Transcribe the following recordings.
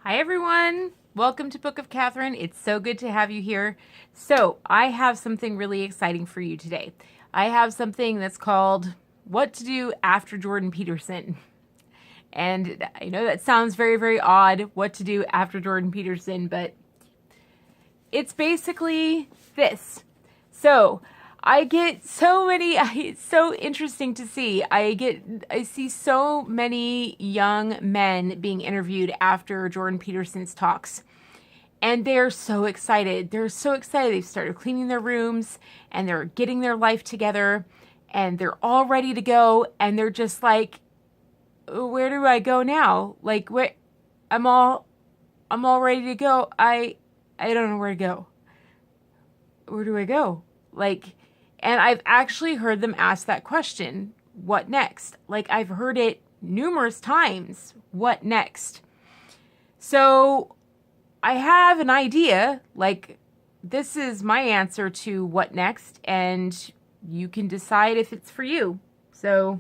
Hi everyone! Welcome to Book of Katherine. It's so good to have you here. So, I have something really exciting for you today. I have something that's called What to Do After Jordan Peterson. And I know that sounds very, very odd, what to do after Jordan Peterson, but it's basically this. So, I get so many, it's so interesting to see. I see so many young men being interviewed after Jordan Peterson's talks. And they're so excited. They're so excited. They've started cleaning their rooms and they're getting their life together and they're all ready to go. And they're just like, where do I go now? Like, where I'm all ready to go. I don't know where to go. Where do I go? Like, and I've actually heard them ask that question, what next? Like, I've heard it numerous times, what next? So I have an idea, like, this is my answer to what next, and you can decide if it's for you. So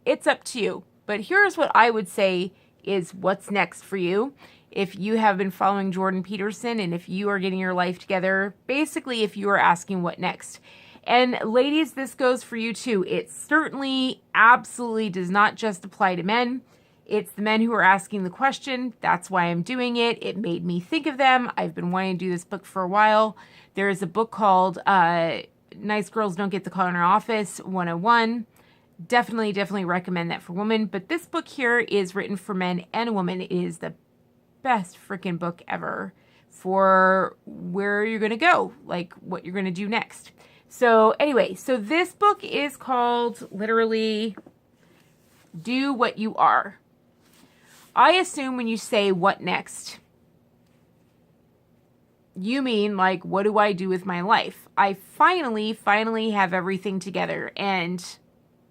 it's up to you. But here's what I would say is what's next for you. If you have been following Jordan Peterson and if you are getting your life together, basically if you are asking what next. And ladies, this goes for you too. It certainly absolutely does not just apply to men. It's the men who are asking the question. That's why I'm doing it. It made me think of them. I've been wanting to do this book for a while. There is a book called Nice Girls Don't Get the Call in Our Office 101. Definitely recommend that for women. But this book here is written for men and women. It is the best freaking book ever for where you're going to go, like what you're going to do next. So anyway, so this book is called literally Do What You Are. I assume when you say what next, you mean like, what do I do with my life? I finally have everything together and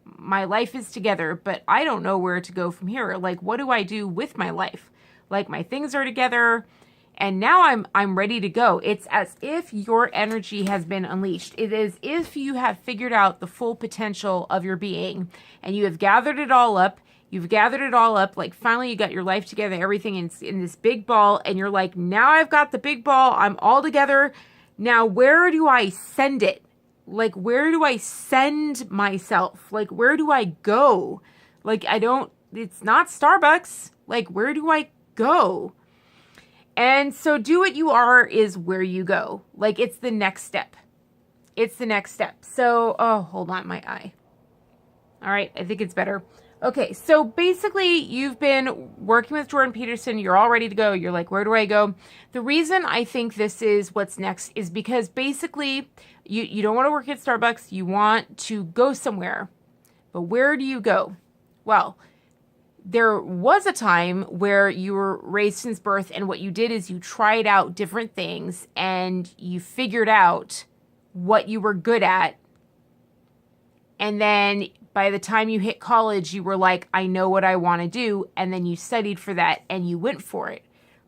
my life is together, but I don't know where to go from here. Like, what do I do with my life? Like, my things are together and now I'm ready to go. It's as if your energy has been unleashed. It is if you have figured out the full potential of your being and you have gathered it all up. You've gathered it all up. Like, finally you got your life together, everything in this big ball. And you're like, now I've got the big ball. I'm all together. Now, where do I send it? Like, where do I send myself? Like, where do I go? Like, it's not Starbucks. Like, where do I go? And so Do What You Are is where you go. Like, it's the next step. It's the next step. So, oh, hold on, my eye. All right, I think it's better. Okay, so basically you've been working with Jordan Peterson. You're all ready to go. You're like, where do I go? The reason I think this is what's next is because basically you don't want to work at Starbucks. You want to go somewhere. But where do you go? Well, there was a time where you were raised since birth and what you did is you tried out different things and you figured out what you were good at. And then by the time you hit college, you were like, I know what I want to do. And then you studied for that and you went for it.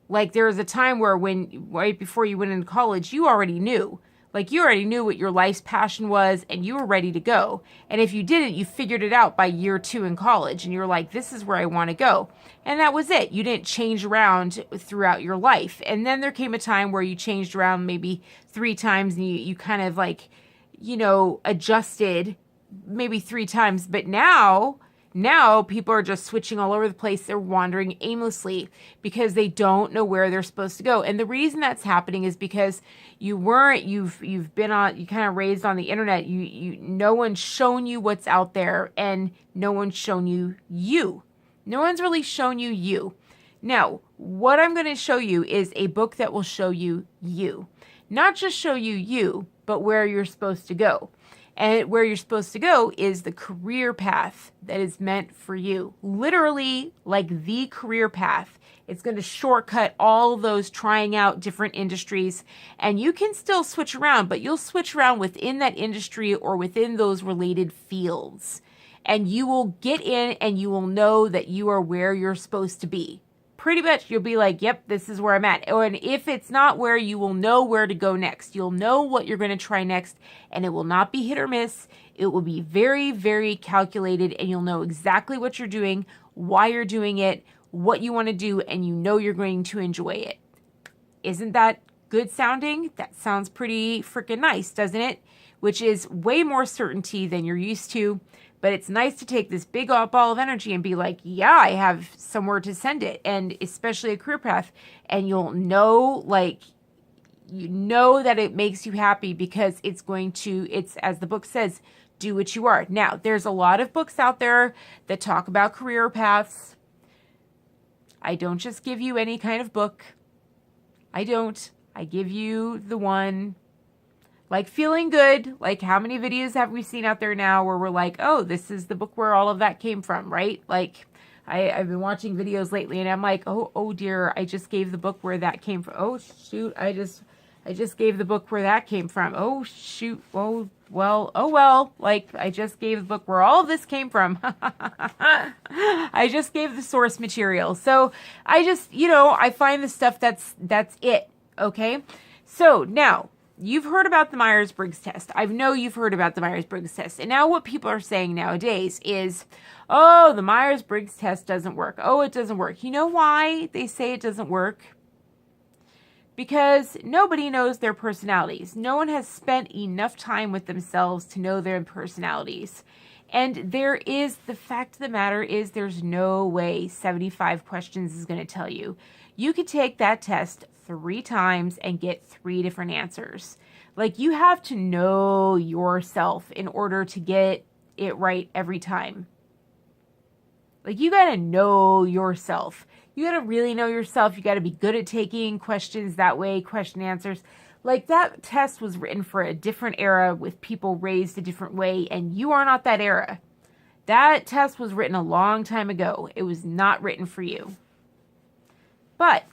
Like, there was a time where right before you went into college, you already knew. Like, you already knew what your life's passion was and you were ready to go. And if you didn't, you figured it out by year 2 in college and you were like, this is where I want to go. And that was it. You didn't change around throughout your life. And then there came a time where you changed around maybe 3 times and you kind of like, adjusted maybe 3 times. But now people are just switching all over the place. They're wandering aimlessly because they don't know where they're supposed to go. And the reason that's happening is because you've been you kind of raised on the internet. No one's shown you what's out there and no one's shown you. No one's really shown you. Now, what I'm going to show you is a book that will show you. Not just show you, but where you're supposed to go. And where you're supposed to go is the career path that is meant for you. Literally, like the career path. It's going to shortcut all of those trying out different industries. And you can still switch around, but you'll switch around within that industry or within those related fields. And you will get in and you will know that you are where you're supposed to be. Pretty much you'll be like, yep, this is where I'm at. And if it's not where, you will know where to go next. You'll know what you're going to try next, and it will not be hit or miss. It will be very, very calculated, and you'll know exactly what you're doing, why you're doing it, what you want to do, and you know you're going to enjoy it. Isn't that good sounding? That sounds pretty freaking nice, doesn't it? Which is way more certainty than you're used to. But it's nice to take this big ball of energy and be like, yeah, I have somewhere to send it. And especially a career path. And you'll know, like, you know that it makes you happy because it's going to, it's, as the book says, do what you are. Now, there's a lot of books out there that talk about career paths. I don't just give you any kind of book. I don't. I give you the one, like Feeling Good. Like, how many videos have we seen out there now where we're like, oh, this is the book where all of that came from, right? Like, I've been watching videos lately and I'm like, oh dear, I just gave the book where that came from. Oh shoot, I just gave the book where that came from. Oh shoot, oh well, like, I just gave the book where all of this came from. I just gave the source material. So I just, I find the stuff that's it. Okay. So now, you've heard about the Myers-Briggs test. I know you've heard about the Myers-Briggs test. And now what people are saying nowadays is, oh, the Myers-Briggs test doesn't work. Oh, it doesn't work. You know why they say it doesn't work? Because nobody knows their personalities. No one has spent enough time with themselves to know their personalities. And the fact of the matter is, there's no way 75 questions is going to tell you. You could take that test 3 times and get 3 different answers. Like, you have to know yourself in order to get it right every time. Like, you got to know yourself. You got to really know yourself. You got to be good at taking questions that way, question answers. Like, that test was written for a different era with people raised a different way, and you are not that era. That test was written a long time ago. It was not written for you. But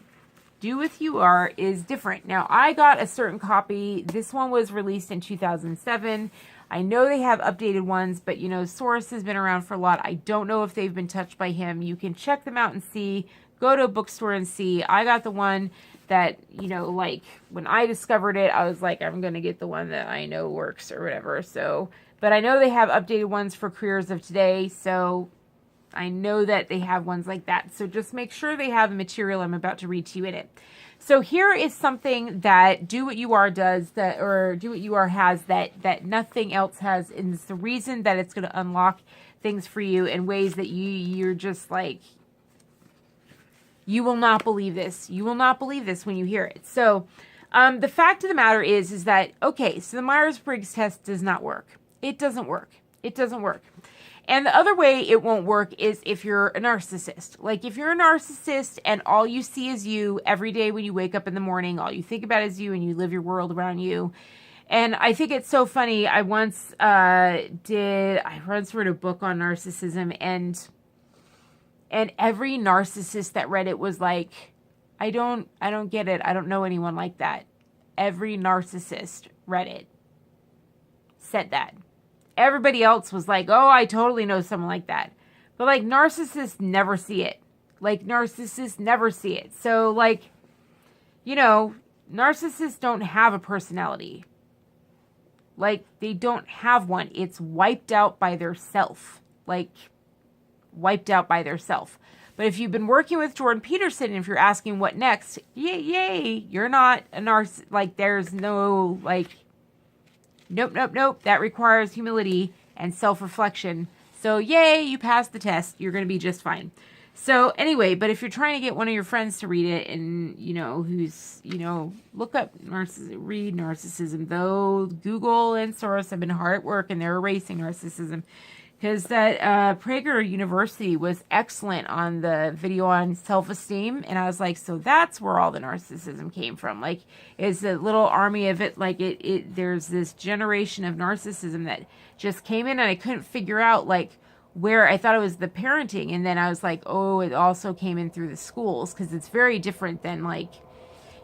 Do With You Are is different. Now, I got a certain copy. This one was released in 2007. I know they have updated ones, but, Source has been around for a lot. I don't know if they've been touched by him. You can check them out and see. Go to a bookstore and see. I got the one that, like, when I discovered it, I was like, I'm going to get the one that I know works or whatever. So, but I know they have updated ones for careers of today. So I know that they have ones like that. So just make sure they have the material I'm about to read to you in it. So here is something that Do What You Are does, or Do What You Are has that nothing else has. And it's the reason that it's going to unlock things for you in ways that you're just like, you will not believe this. You will not believe this when you hear it. So the fact of the matter is that, okay, so the Myers-Briggs test does not work. It doesn't work. It doesn't work. And the other way it won't work is if you're a narcissist. Like, if you're a narcissist and all you see is you every day when you wake up in the morning, all you think about is you and you live your world around you. And I think it's so funny. I once wrote a book on narcissism, and every narcissist that read it was like, I don't get it. I don't know anyone like that. Every narcissist read it, said that. Everybody else was like, oh, I totally know someone like that. But, like, narcissists never see it. Like, narcissists never see it. So, like, narcissists don't have a personality. Like, they don't have one. It's wiped out by their self. Like, wiped out by their self. But if you've been working with Jordan Peterson, and if you're asking what next, yay, you're not a narcissist. Like, there's no, like, nope. That requires humility and self-reflection. So, yay, you passed the test. You're going to be just fine. So, anyway, but if you're trying to get one of your friends to read it and, who's, look up, read narcissism, though Google and Soros have been hard at work and they're erasing narcissism. Because that Prager University was excellent on the video on self-esteem. And I was like, so that's where all the narcissism came from. Like, it's a little army of it. Like, there's this generation of narcissism that just came in, and I couldn't figure out, like, where. I thought it was the parenting. And then I was like, oh, it also came in through the schools, because it's very different than, like,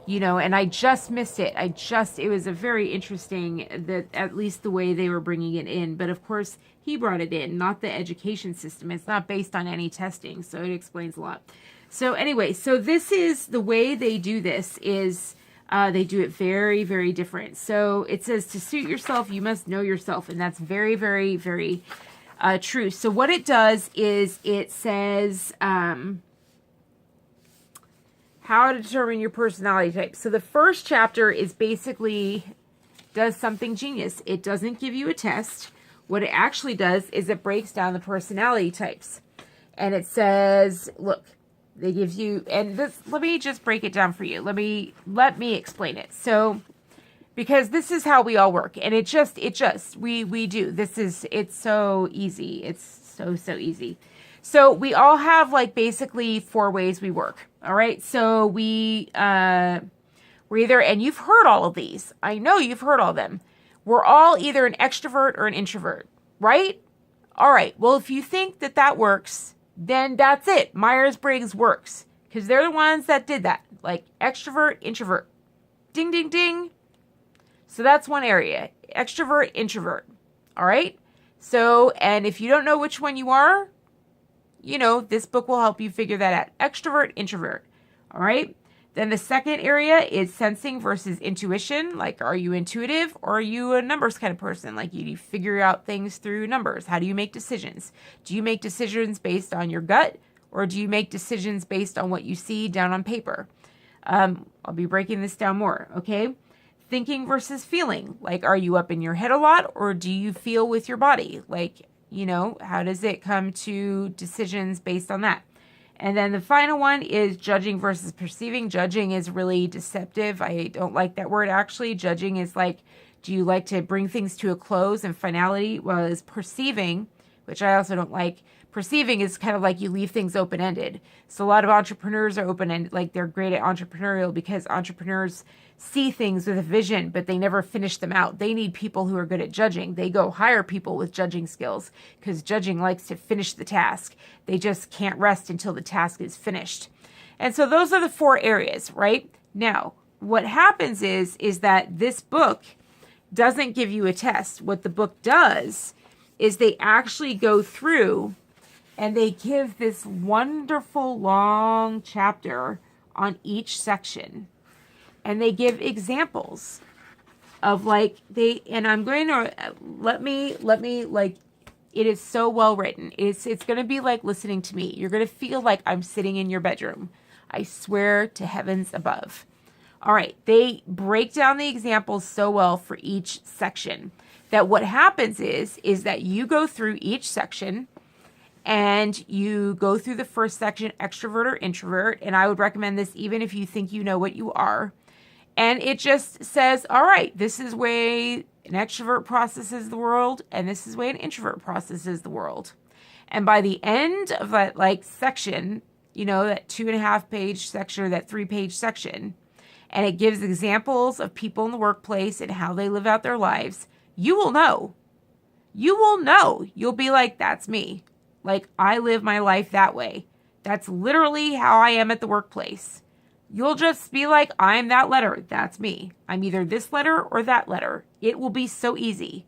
and I just missed it. It was a very interesting, that at least the way they were bringing it in. But of course, he brought it in, not the education system. It's not based on any testing. So it explains a lot. So anyway, so this is the way they do this is they do it very, very different. So it says, to suit yourself, you must know yourself. And that's very, very, very true. So what it does is it says, how to determine your personality type. So the first chapter is basically does something genius. It doesn't give you a test. What it actually does is it breaks down the personality types. And it says, look, they give you, and this, let me just break it down for you. Let me explain it. So, because this is how we all work, and we do. It's so easy. It's so easy. So we all have like basically 4 ways we work. All right. So we're either, and you've heard all of these. I know you've heard all of them. We're all either an extrovert or an introvert, right? All right. Well, if you think that works, then that's it. Myers-Briggs works because they're the ones that did that. Like extrovert, introvert. Ding, ding, ding. So that's one area. Extrovert, introvert. All right. So, and if you don't know which one you are, this book will help you figure that out. Extrovert, introvert. All right. Then the second area is sensing versus intuition. Like, are you intuitive or are you a numbers kind of person? Like, you figure out things through numbers. How do you make decisions? Do you make decisions based on your gut or do you make decisions based on what you see down on paper? I'll be breaking this down more. Okay. Thinking versus feeling. Like, are you up in your head a lot or do you feel with your body? Like, how does it come to decisions based on that? And then the final one is judging versus perceiving. Judging is really deceptive. I don't like that word, actually. Judging is like, do you like to bring things to a close? And finality was perceiving, which I also don't like. Perceiving is kind of like you leave things open-ended. So a lot of entrepreneurs are open-ended, like they're great at entrepreneurial because entrepreneurs see things with a vision, but they never finish them out. They need people who are good at judging. They go hire people with judging skills because judging likes to finish the task. They just can't rest until the task is finished. And so those are the 4 areas, right? Now, what happens is that this book doesn't give you a test. What the book does is they actually go through and they give this wonderful long chapter on each section. And they give examples of and I'm going to, let me, like, it is so well written. It's going to be like listening to me. You're going to feel like I'm sitting in your bedroom. I swear to heavens above. All right. They break down the examples so well for each section that what happens is that you go through each section and you go through the first section, extrovert or introvert. And I would recommend this even if you think you know what you are. And it just says, all right, this is way an extrovert processes the world, and this is way an introvert processes the world. And by the end of that section, that 2.5 page section or that 3-page section, and it gives examples of people in the workplace and how they live out their lives, you will know. You will know. You'll be like, that's me. Like, I live my life that way. That's literally how I am at the workplace. You'll just be like, I'm that letter. That's me. I'm either this letter or that letter. It will be so easy.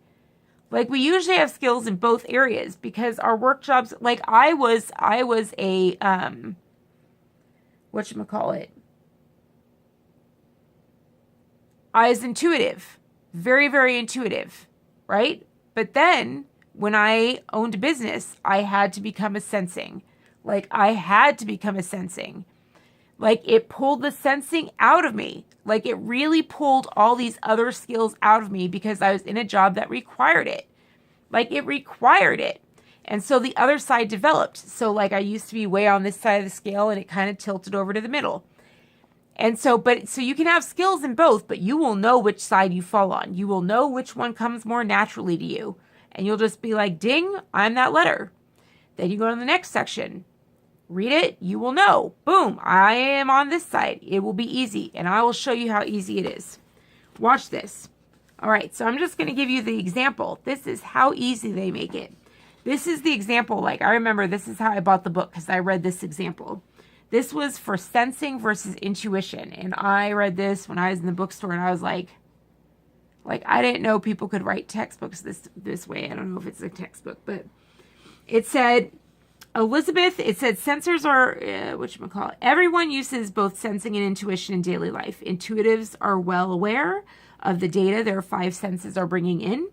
Like, we usually have skills in both areas because our work jobs, like I was a, whatchamacallit? I was intuitive, very, very intuitive, right? But then when I owned a business, I had to become a sensing. Like, I had to become a sensing. Like, it pulled the sensing out of me. Like, it really pulled all these other skills out of me because I was in a job that required it. Like, it required it. And so the other side developed. So, like, I used to be way on this side of the scale and it kind of tilted over to the middle. And so, so you can have skills in both, but you will know which side you fall on. You will know which one comes more naturally to you. And you'll just be like, ding, I'm that letter. Then you go to the next section. Read it, you will know. Boom, I am on this side. It will be easy, and I will show you how easy it is. Watch this. All right, so I'm just going to give you the example. This is how easy they make it. This is the example. Like, I remember this is how I bought the book because I read this example. This was for sensing versus intuition, and I read this when I was in the bookstore, and I was like I didn't know people could write textbooks this way. I don't know if it's a textbook, but it said, Elizabeth, it said sensors are, everyone uses both sensing and intuition in daily life. Intuitives are well aware of the data their 5 senses are bringing in.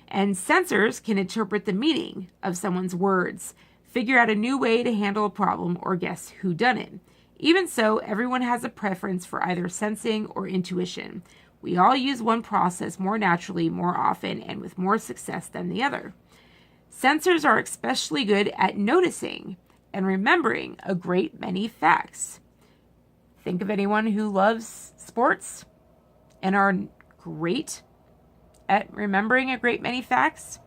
And sensors can interpret the meaning of someone's words, figure out a new way to handle a problem, or guess who done it. Even so, everyone has a preference for either sensing or intuition. We all use one process more naturally, more often, and with more success than the other. Sensors are especially good at noticing and remembering a great many facts. Think of anyone who loves sports and are great at remembering a great many facts.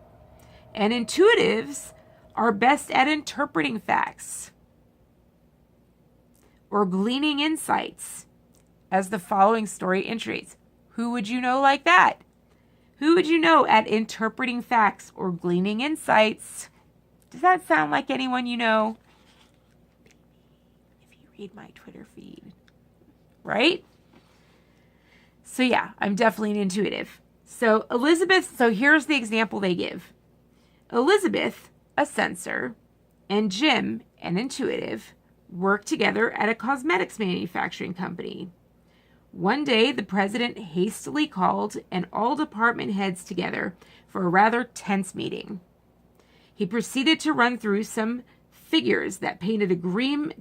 And intuitives are best at interpreting facts or gleaning insights, as the following story illustrates. Who would you know like that? Who would you know at interpreting facts or gleaning insights? Does that sound like anyone you know? If you read my Twitter feed, right? So yeah, I'm definitely an intuitive. So here's the example they give. Elizabeth, a sensor, and Jim, an intuitive, work together at a cosmetics manufacturing company. One day, the president hastily called all department heads together for a rather tense meeting. He proceeded to run through some figures that painted a grim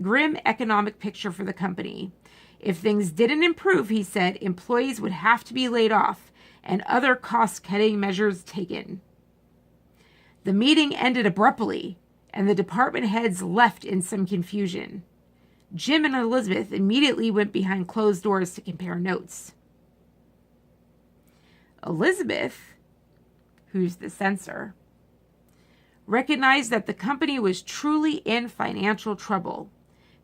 economic picture for the company. If things didn't improve, he said, employees would have to be laid off and other cost-cutting measures taken. The meeting ended abruptly, and the department heads left in some confusion. Jim and Elizabeth immediately went behind closed doors to compare notes. Elizabeth, who's the censor, recognized that the company was truly in financial trouble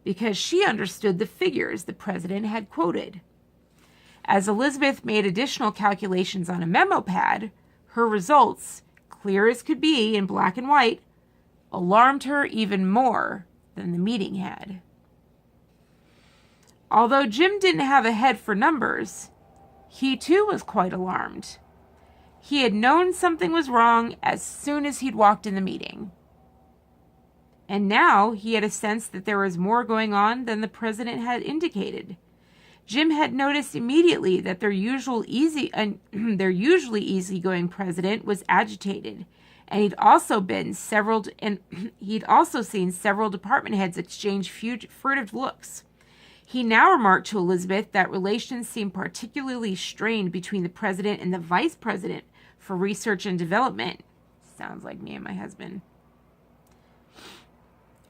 because she understood the figures the president had quoted. As Elizabeth made additional calculations on a memo pad, her results, clear as could be in black and white, alarmed her even more than the meeting had. Although Jim didn't have a head for numbers, he too was quite alarmed. He had known something was wrong as soon as he'd walked in the meeting. And now he had a sense that there was more going on than the president had indicated. Jim had noticed immediately that their usually easygoing president was agitated, and he'd also seen several department heads exchange furtive looks. He now remarked to Elizabeth that relations seemed particularly strained between the president and the vice president for research and development. Sounds like me and my husband.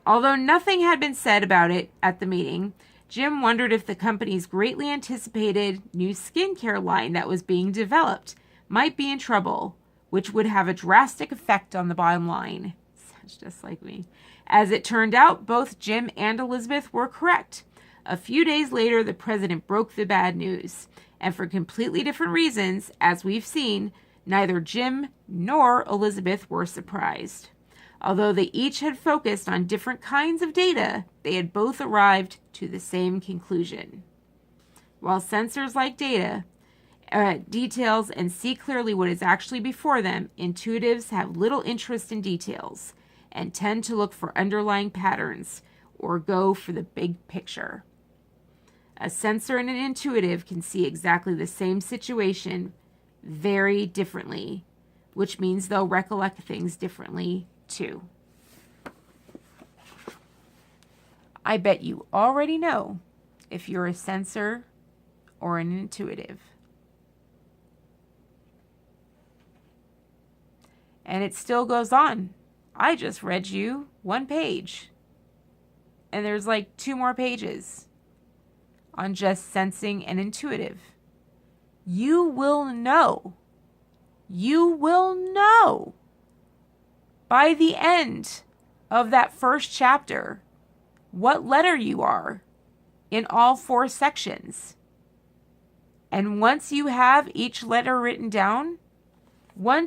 Although nothing had been said about it at the meeting, Jim wondered if the company's greatly anticipated new skincare line that was being developed might be in trouble, which would have a drastic effect on the bottom line. Sounds just like me. As it turned out, both Jim and Elizabeth were correct. A few days later, the president broke the bad news, and for completely different reasons, as we've seen, neither Jim nor Elizabeth were surprised. Although they each had focused on different kinds of data, they had both arrived to the same conclusion. While sensors like details and see clearly what is actually before them, intuitives have little interest in details and tend to look for underlying patterns or go for the big picture. A sensor and an intuitive can see exactly the same situation very differently, which means they'll recollect things differently too. I bet you already know if you're a sensor or an intuitive. And it still goes on. I just read you one page. And there's like 2 more pages on just sensing and intuitive. You will know. You will know by the end of that first chapter what letter you are in all 4 sections. And once you have each letter written down, I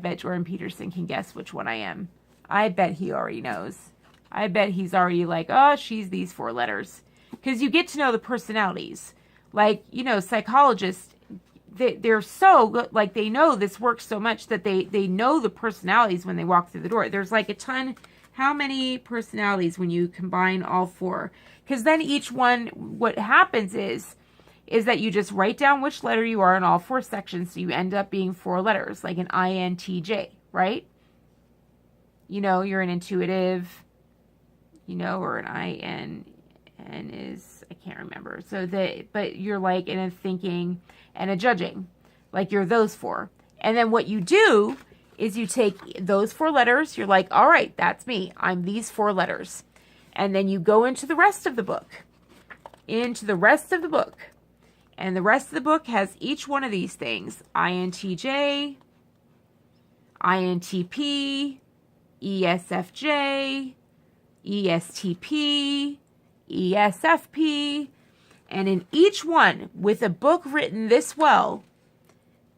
bet Jordan Peterson can guess which one I am. I bet he already knows. I bet he's already like, oh, she's these 4 letters. Because you get to know the personalities. Like, psychologists, they're so good, like they know this works so much that they know the personalities when they walk through the door. There's like a ton. How many personalities when you combine all 4? Because then each one, what happens is that you just write down which letter you are in all 4 sections, so you end up being 4 letters, like an INTJ, right? You're an intuitive, or an I can't remember. So but you're like in a thinking and a judging, like you're those four. And then what you do is you take those 4 letters, you're like, all right, that's me. I'm these 4 letters. And then you go into the rest of the book. And the rest of the book has each one of these things. INTJ, INTP, ESFJ, ESTP, ESFP, and in each one, with a book written this well,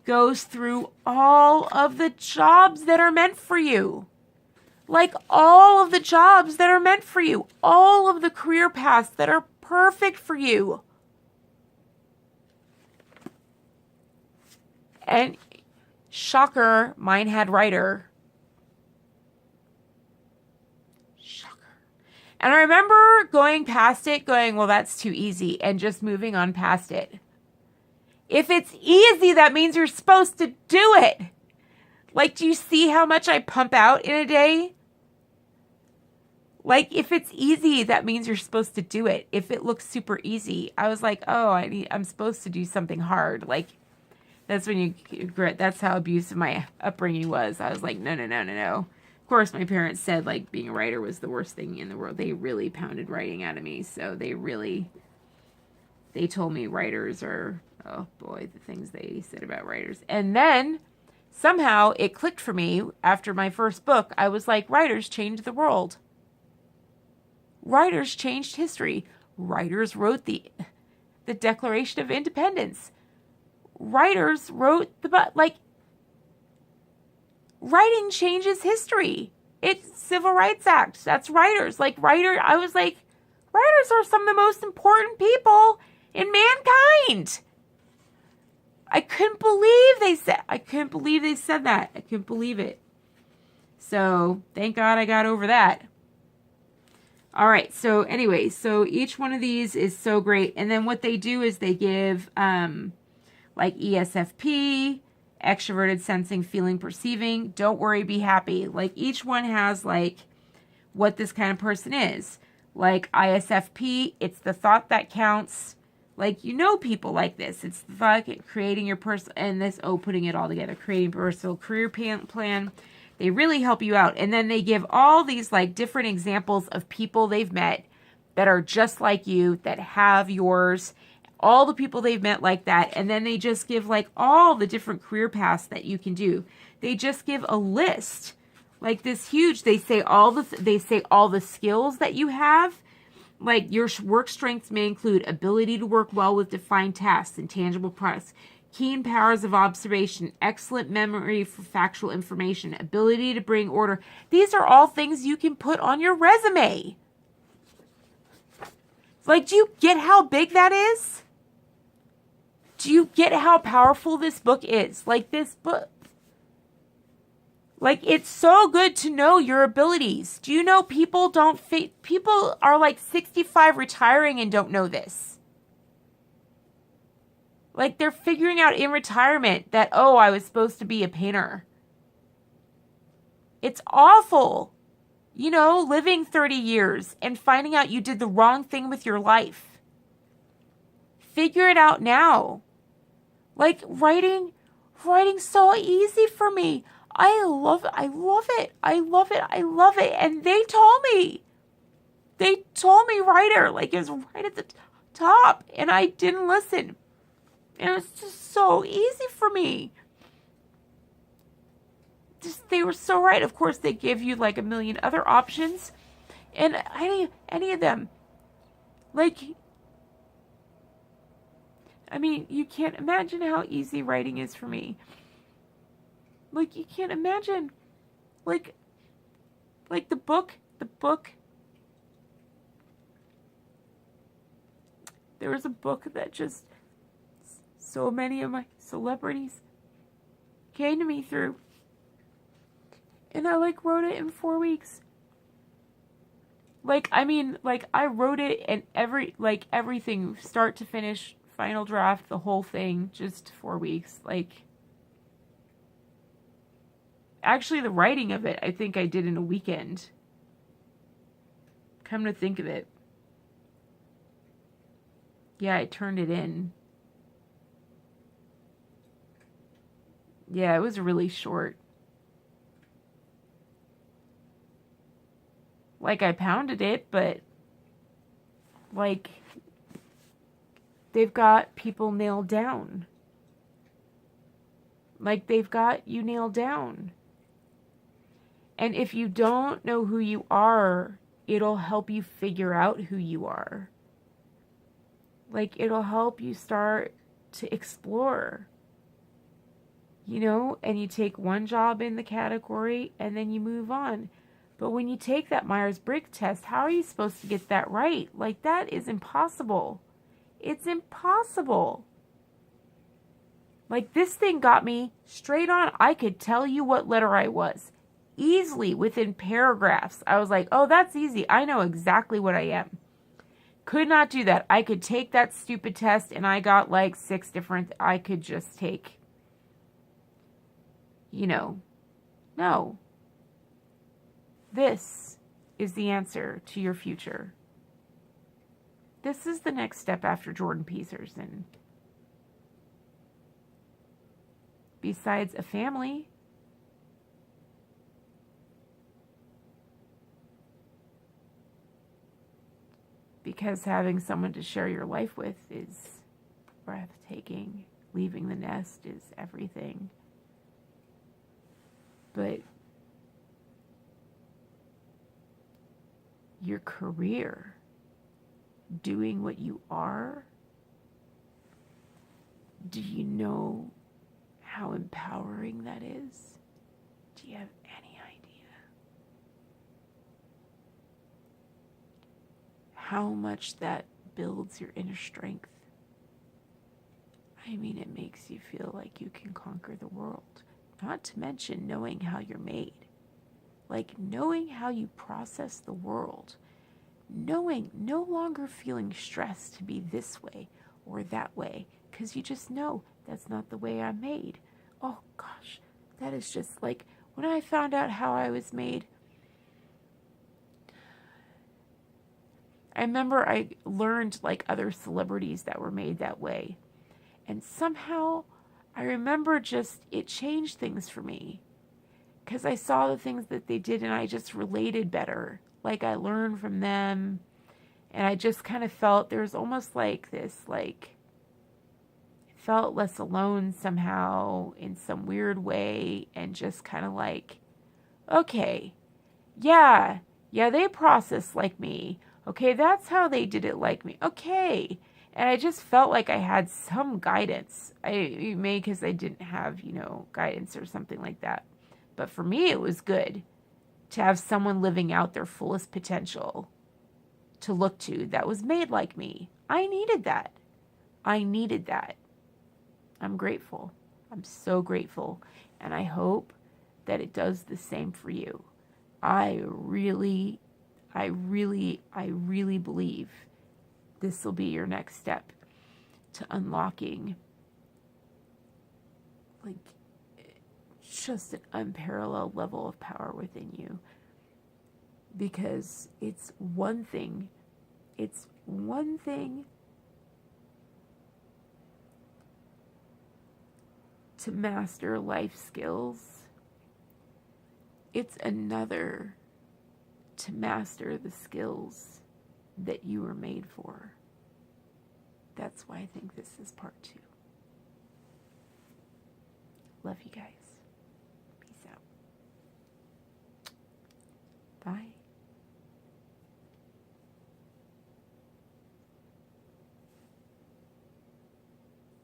goes through all of the jobs that are meant for you. Like all of the jobs that are meant for you. All of the career paths that are perfect for you. And shocker, mine had writer. Shocker. And I remember going past it, going, well, that's too easy, and just moving on past it. If it's easy, that means you're supposed to do it. Like, do you see how much I pump out in a day? Like, if it's easy, that means you're supposed to do it. If it looks super easy, I was like, oh, I'm supposed to do something hard. Like, that's when that's how abusive my upbringing was. I was like, no. Of course, my parents said, like, being a writer was the worst thing in the world. They really pounded writing out of me. So they told me writers are, oh boy, the things they said about writers. And then somehow it clicked for me after my first book. I was like, writers changed the world. Writers changed history. Writers wrote the Declaration of Independence. Writers wrote writing changes history. It's Civil Rights Act. That's writers. I was like, writers are some of the most important people in mankind. I couldn't believe they said that. I couldn't believe it. So thank God I got over that. All right. So anyway, so each one of these is so great. And then what they do is they give, like ESFP, extroverted, sensing, feeling, perceiving, don't worry, be happy. Like each one has like what this kind of person is. Like ISFP, it's the thought that counts. Like, people like this. It's the thought, creating your personal, and this, putting it all together, creating personal career plan. They really help you out. And then they give all these like different examples of people they've met that are just like you, that have yours, all the people they've met like that. And then they just give like all the different career paths that you can do. They just give a list like this huge. They say all the skills that you have. Like your work strengths may include ability to work well with defined tasks and tangible products, keen powers of observation, excellent memory for factual information, ability to bring order. These are all things you can put on your resume. Like, do you get how big that is? Do you get how powerful this book is? Like, this book. Like, it's so good to know your abilities. Do you know people are like 65 retiring and don't know this? Like, they're figuring out in retirement that, I was supposed to be a painter. It's awful. Living 30 years and finding out you did the wrong thing with your life. Figure it out now. Like, writing's so easy for me. I love it. And they told me writer, like it was right at the top, and I didn't listen. And it was just so easy for me. They were so right. Of course, they give you like a million other options, and any of them, like, I mean, you can't imagine how easy writing is for me. Like, you can't imagine. Like the book. There was a book that just so many of my celebrities came to me through. And I wrote it in 4 weeks. I wrote it and everything, start to finish, final draft, the whole thing, just 4 weeks. Actually, the writing of it, I think I did in a weekend. Come to think of it. Yeah, I turned it in. Yeah, it was really short. Like, I pounded it, but, like, they've got people nailed down. Like, they've got you nailed down. And if you don't know who you are, it'll help you figure out who you are. Like, it'll help you start to explore. You know, and you take one job in the category and then you move on. But when you take that Myers-Briggs test, how are you supposed to get that right? Like, that is impossible. It's impossible. Like, this thing got me straight on. I could tell you what letter I was easily within paragraphs. I was like, oh, that's easy. I know exactly what I am. Could not do that. I could take that stupid test and I got like 6 different, I could just take, you know, no. This is the answer to your future. This is the next step after Jordan Peterson. Besides a family, because having someone to share your life with is breathtaking. Leaving the nest is everything. But your career, doing what you are, do you know how empowering that is? Do you have any idea how much that builds your inner strength? I mean, it makes you feel like you can conquer the world. Not to mention knowing how you're made. Like knowing how you process the world. Knowing, no longer feeling stressed to be this way or that way. Because you just know that's not the way I'm made. Oh gosh, that is just like, when I found out how I was made, I remember I learned like other celebrities that were made that way. And somehow I remember just, it changed things for me. Because I saw the things that they did and I just related better. Like I learned from them. And I just kind of felt there's almost like this, like, felt less alone somehow in some weird way. And just kind of like, okay, yeah, they processed like me. Okay, that's how they did it like me. Okay. And I just felt like I had some guidance. Maybe because I didn't have, guidance or something like that. But for me, it was good to have someone living out their fullest potential to look to that was made like me. I needed that. I'm grateful. I'm so grateful. And I hope that it does the same for you. I really believe this will be your next step to unlocking like just an unparalleled level of power within you. Because it's one thing to master life skills. It's another to master the skills that you were made for. That's why I think this is part 2. Love you guys. Peace out. Bye.